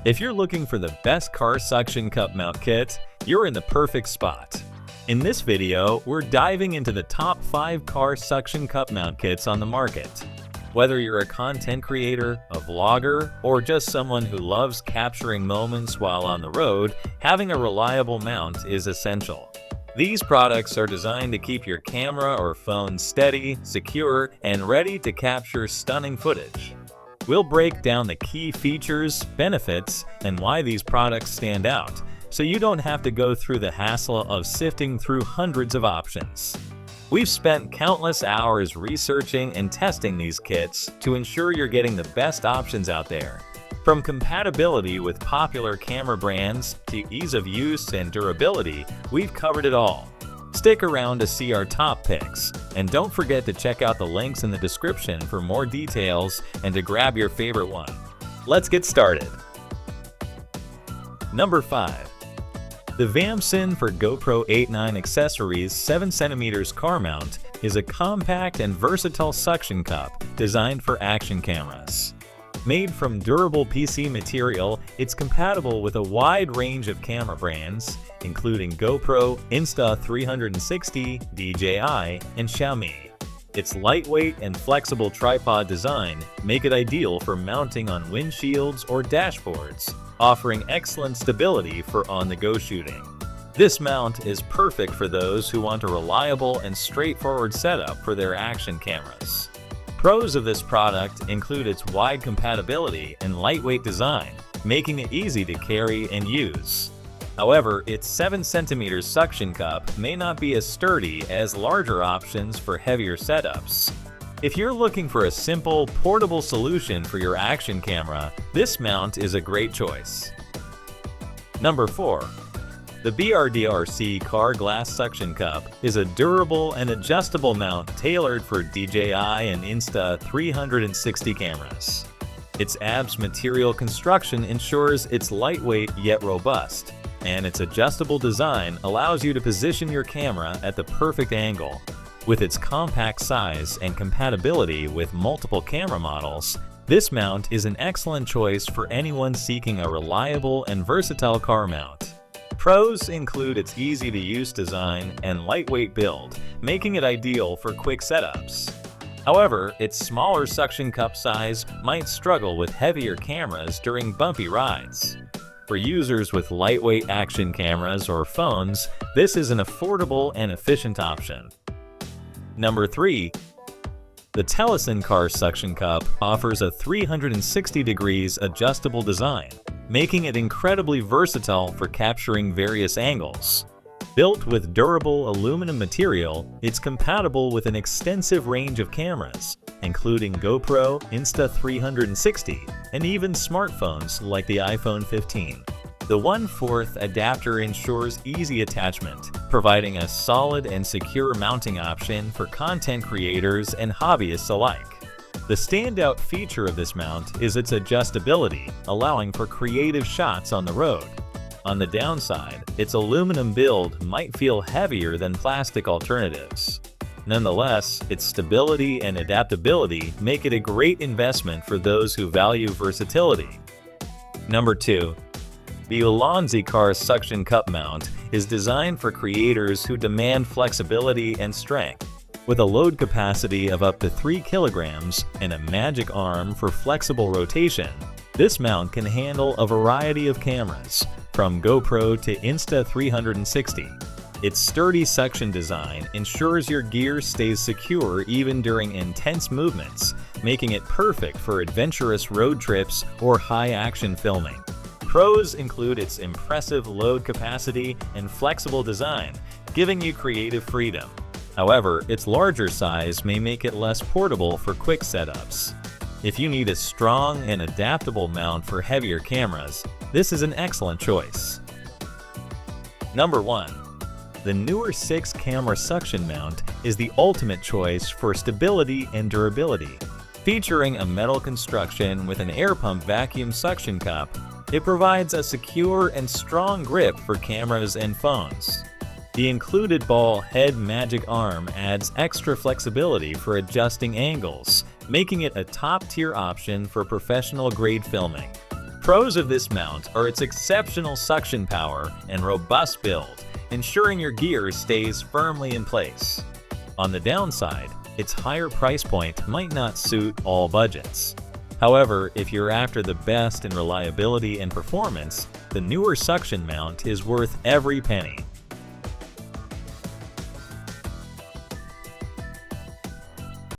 If you're looking for the best car suction cup mount kit, you're in the perfect spot. In this video, we're diving into the top 5 car suction cup mount kits on the market. Whether you're a content creator, a vlogger, or just someone who loves capturing moments while on the road, having a reliable mount is essential. These products are designed to keep your camera or phone steady, secure, and ready to capture stunning footage. We'll break down the key features, benefits, and why these products stand out, so you don't have to go through the hassle of sifting through hundreds of options. We've spent countless hours researching and testing these kits to ensure you're getting the best options out there. From compatibility with popular camera brands to ease of use and durability, we've covered it all. Stick around to see our top picks, and don't forget to check out the links in the description for more details and to grab your favorite one. Let's get started. Number 5. The Vamson for GoPro 8/9 accessories 7cm car mount is a compact and versatile suction cup designed for action cameras. Made from durable PC material, it's compatible with a wide range of camera brands, including GoPro, Insta 360, DJI, and Xiaomi. Its lightweight and flexible tripod design make it ideal for mounting on windshields or dashboards, offering excellent stability for on-the-go shooting. This mount is perfect for those who want a reliable and straightforward setup for their action cameras. Pros of this product include its wide compatibility and lightweight design, making it easy to carry and use. However, its 7cm suction cup may not be as sturdy as larger options for heavier setups. If you're looking for a simple, portable solution for your action camera, this mount is a great choice. Number 4. The BRDRC Car Glass Suction Cup is a durable and adjustable mount tailored for DJI and Insta 360 cameras. Its ABS material construction ensures it's lightweight yet robust, and its adjustable design allows you to position your camera at the perfect angle. With its compact size and compatibility with multiple camera models, this mount is an excellent choice for anyone seeking a reliable and versatile car mount. Pros include its easy-to-use design and lightweight build, making it ideal for quick setups. However, its smaller suction cup size might struggle with heavier cameras during bumpy rides. For users with lightweight action cameras or phones, this is an affordable and efficient option. Number 3. The TELESIN Car Suction Cup offers a 360 degrees adjustable design, making it incredibly versatile for capturing various angles. Built with durable aluminum material, it's compatible with an extensive range of cameras, including GoPro, Insta 360, and even smartphones like the iPhone 15. The 1/4 adapter ensures easy attachment, providing a solid and secure mounting option for content creators and hobbyists alike. The standout feature of this mount is its adjustability, allowing for creative shots on the road. On the downside, its aluminum build might feel heavier than plastic alternatives. Nonetheless, its stability and adaptability make it a great investment for those who value versatility. Number 2. The Ulanzi Car Suction Cup Mount is designed for creators who demand flexibility and strength. With a load capacity of up to 3 kilograms and a magic arm for flexible rotation, this mount can handle a variety of cameras, from GoPro to Insta 360. Its sturdy suction design ensures your gear stays secure even during intense movements, making it perfect for adventurous road trips or high-action filming. Pros include its impressive load capacity and flexible design, giving you creative freedom. However, its larger size may make it less portable for quick setups. If you need a strong and adaptable mount for heavier cameras, this is an excellent choice. Number 1. The Neewer 6 Camera Suction Mount is the ultimate choice for stability and durability. Featuring a metal construction with an air pump vacuum suction cup, it provides a secure and strong grip for cameras and phones. The included ball head magic arm adds extra flexibility for adjusting angles, making it a top-tier option for professional-grade filming. pros of this mount are its exceptional suction power and robust build, ensuring your gear stays firmly in place. On the downside, its higher price point might not suit all budgets. However, if you're after the best in reliability and performance, the Neewer suction mount is worth every penny.